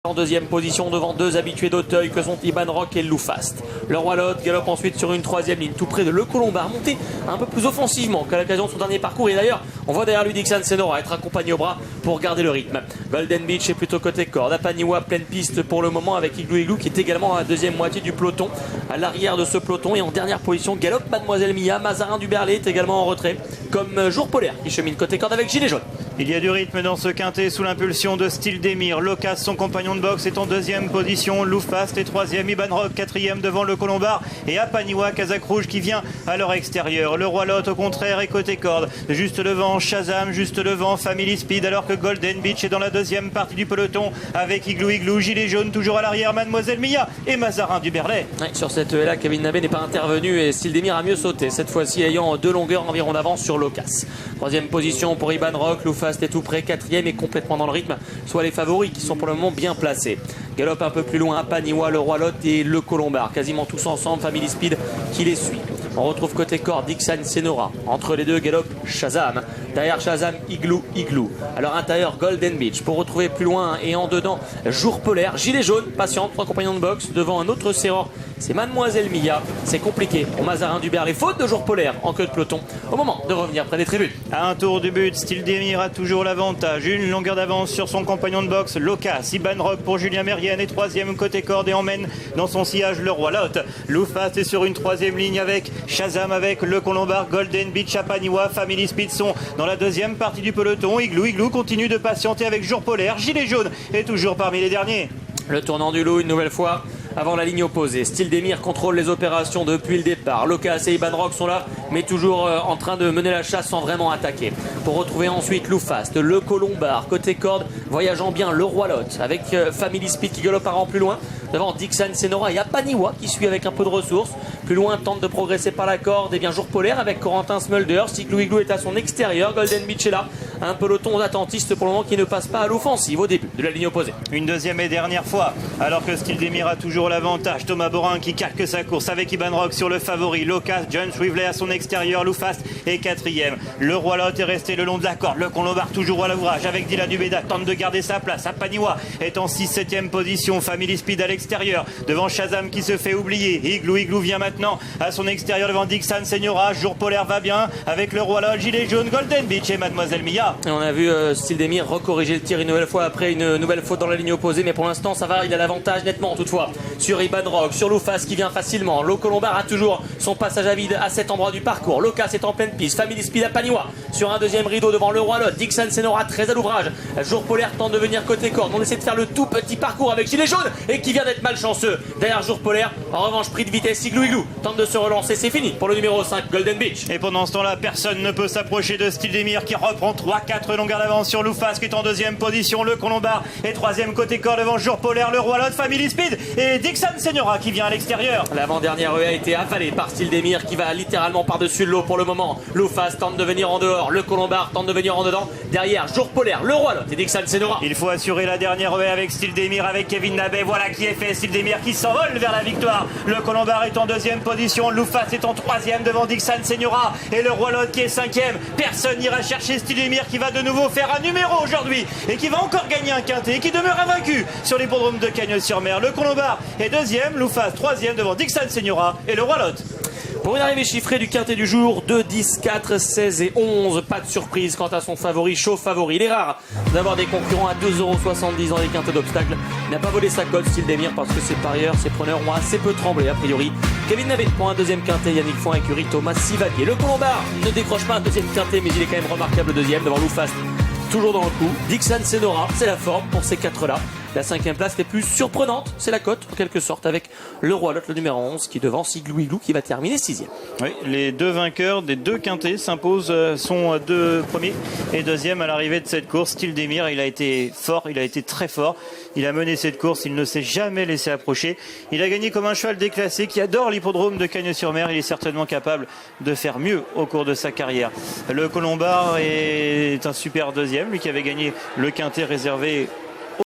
En deuxième position devant deux habitués d'Auteuil que sont Iban Rock et Loufast. Le Roi Lot galope ensuite sur une troisième ligne tout près de Le Colombard, monté un peu plus offensivement qu'à l'occasion de son dernier parcours. Et d'ailleurs, on voit derrière lui Dixon Senora être accompagné au bras pour garder le rythme. Golden Beach est plutôt côté corde. Apaniwa pleine piste pour le moment avec Igloo Igloo qui est également à la deuxième moitié du peloton. À l'arrière de ce peloton et en dernière position, galope Mademoiselle Mia. Mazarin du Berlay est également en retrait, comme Jour Polaire qui chemine côté corde avec gilet jaune. Il y a du rythme dans ce quintet sous l'impulsion de Style Demir. Locas, son compagnon de boxe, est en deuxième position. Loufast est troisième. Iban Rock quatrième devant Le Colombard. Et Apaniwa, Kazakh Rouge qui vient à leur extérieur. Le Roi Lot au contraire est côté corde. Juste devant Shazam, juste devant Family Speed. Alors que Golden Beach est dans la deuxième partie du peloton avec Igloo Igloo, gilet jaune toujours à l'arrière. Mademoiselle Mia et Mazarin du Berlay. Ouais, sur cette là, Kevin Nabé n'est pas intervenu et Style Demir a mieux sauté. Cette fois-ci ayant deux longueurs environ d'avance sur Locas. Troisième position pour Iban Rock. Loufast est tout près. Quatrième et complètement dans le rythme. Soit les favoris qui sont pour le moment bien placés. Galope un peu plus loin Apaniwa, le Roi Lot et Le Colombard. Quasiment tous ensemble. Family Speed qui les suit. On retrouve côté corps Dixon Senora. Entre les deux galope Shazam. Derrière Shazam, Igloo Igloo. À leur intérieur, Golden Beach. Pour retrouver plus loin et en dedans, Jour Polaire. Gilet jaune, patiente, trois compagnons de boxe. Devant un autre serreur, c'est Mademoiselle Mia. C'est compliqué pour Mazarin du Berlay. Faute de Jour Polaire en queue de peloton. Au moment de revenir près des tribunes. À un tour du but, Style Demir a toujours l'avantage. Une longueur d'avance sur son compagnon de boxe, Locas. Iban Rock pour Julien Mérienne est troisième côté corde et emmène dans son sillage le Roi Lot. Loufast est sur une troisième ligne avec Shazam, avec Le Colombard, Golden Beach, Apaniwa, Family Speed sont dans la deuxième partie du peloton. Igloo Igloo continue de patienter avec Jour Polaire. Gilet jaune est toujours parmi les derniers. Le tournant du loup une nouvelle fois avant la ligne opposée. Style Demir contrôle les opérations depuis le départ. Locas et Iban Rock sont là, mais toujours en train de mener la chasse sans vraiment attaquer. Pour retrouver ensuite Loufast, Le Colombard, côté corde, voyageant bien le Roi Lot, avec Family Speed qui galope un rang plus loin. Devant Dixon Senora et Apaniwa qui suit avec un peu de ressources. Plus loin, tente de progresser par la corde. Et bien Jour Polaire avec Corentin Smulder. Igloo Igloo est à son extérieur. Golden Beach est là. Un peloton d'attentistes pour le moment qui ne passe pas à l'offensive au début de la ligne opposée. Une deuxième et dernière fois, alors que Style Demir a toujours l'avantage. Thomas Borin qui calque sa course avec Iban Rock sur le favori. Locas, John Swively à son extérieur. Loufast est quatrième. Le Roi Lot est resté le long de la corde. Le Colombard toujours à l'ouvrage avec Dylan Dubeda. Tente de garder sa place. Apaniwa est en 6-7e position. Family Speed à l'extérieur. Devant Shazam qui se fait oublier. Igloo Igloo vient maintenant à son extérieur devant Dixon Senora. Jour Polaire va bien avec le Roi Lot, gilet jaune, Golden Beach et Mademoiselle Mia. Et on a vu Style Demir recorriger le tir une nouvelle fois après une nouvelle faute dans la ligne opposée. Mais pour l'instant ça va, il a l'avantage nettement toutefois sur Iban Rock, sur Loufast qui vient facilement. Le Colombard a toujours son passage à vide à cet endroit du parcours. Locas est en pleine piste. Family Speed à Paniwa sur un deuxième rideau devant le Roi Lot. Dixon Senora très à l'ouvrage. Jour Polaire tente de venir côté corde. On essaie de faire le tout petit parcours avec gilet jaune et qui vient d'être malchanceux. Derrière Jour Polaire, en revanche pris de vitesse, Igloo Igloo tente de se relancer, c'est fini pour le numéro 5 Golden Beach. Et pendant ce temps-là, personne ne peut s'approcher de Style Demir qui reprend 3-4 longueurs d'avance sur Loufast qui est en deuxième position. Le Colombard est troisième côté corps devant Jour Polaire, le Roi Lot, Family Speed et Dixon Senora qui vient à l'extérieur. L'avant-dernière a été avalée par Style Demir qui va littéralement par-dessus l'eau pour le moment. Loufast tente de venir en dehors, le Colombard tente de venir en dedans. Derrière Jour Polaire, le Roi Lot et Dixon Senora. Il faut assurer la dernière avec Style Demir avec Kevin Nabé. Voilà qui est fait. Style Demir qui s'envole vers la victoire. Le Colombard est en deuxième position. Loufast est en troisième devant Dixon Senora. Et le Roi Lot qui est cinquième. Personne n'ira chercher Style Demir qui va de nouveau faire un numéro aujourd'hui. Et qui va encore gagner un quintet. Et qui demeure invaincu sur l'hippodrome de Cagnes-sur-Mer. Le Colombard est deuxième. Loufast troisième devant Dixon Senora. Et le Roi Lot. Pour une arrivée chiffrée du quintet du jour, 2, 10, 4, 16 et 11. Pas de surprise quant à son favori, chaud favori. Il est rare d'avoir des concurrents à 2,70 € dans les quintets d'obstacles. Il n'a pas volé sa cote, Style Demir, parce que ses parieurs, ses preneurs ont assez peu tremblé a priori. Kevin Nabé pour un deuxième quintet, Yannick Foin, écurie Thomas Sivalier. Le Colombard ne décroche pas un deuxième quintet, mais il est quand même remarquable deuxième devant Loufast. Toujours dans le coup. Dixon Senora, c'est la forme pour ces quatre-là. La cinquième place les plus surprenante, c'est la cote en quelque sorte avec le Roi Lot, le numéro 11 qui devance Igloo Igloo qui va terminer 6e. Oui, les deux vainqueurs des deux quintets s'imposent, sont deux premiers et deuxième à l'arrivée de cette course. Style Demir, il a été fort, il a été très fort. Il a mené cette course, il ne s'est jamais laissé approcher. Il a gagné comme un cheval déclassé qui adore l'hippodrome de Cagnes-sur-Mer. Il est certainement capable de faire mieux au cours de sa carrière. Le Colombard est un super deuxième, lui qui avait gagné le quintet réservé